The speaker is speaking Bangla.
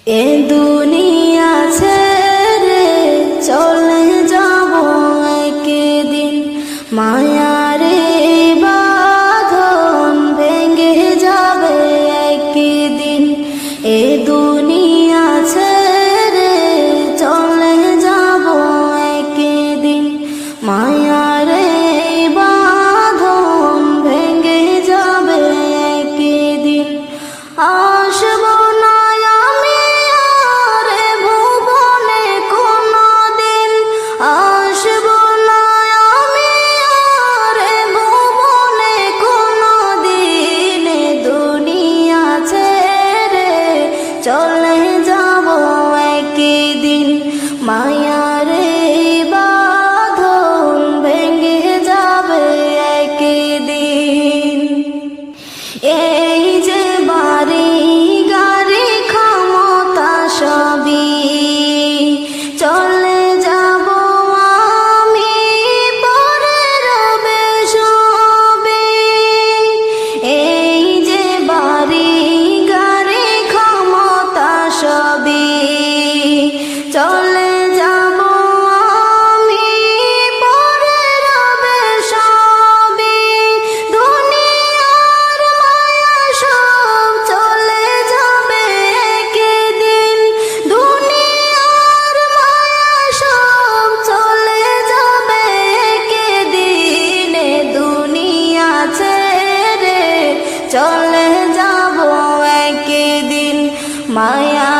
এ দুনিয়া ছেড়ে চলে যাব একদিন, মায়ারে বাঁধন ভেঙে যাবে একদিন। এ দুনিয়া ছেড়ে চলে যাব একদিন, মায়ারে বাঁধন ভেঙে যাবে একদিন। আসব না আমি আর ভুবনে কোনদিন, আসব না আমি আর ভুবনে কোনদিন। দুনিয়া ছেড়ে চলে যাব একদিন, মায়ারে বাঁধন ভেঙে যাবে একদিন। এই যে বাড়ি গাড়ি ক্ষমতা সবই চলে যাব আমি, পরে রবে সবই। এই যে বাড়ি গাড়ি ক্ষমতা সবই চলে যাব আমি, পরে রবে সবই। দুনিয়ার মায়া সব চলে যাবে একদিন, দুনিয়ার মায়া সব চলে যাবে একদিন। দুনিয়া ছেড়ে চলে যাব একদিন, মায়া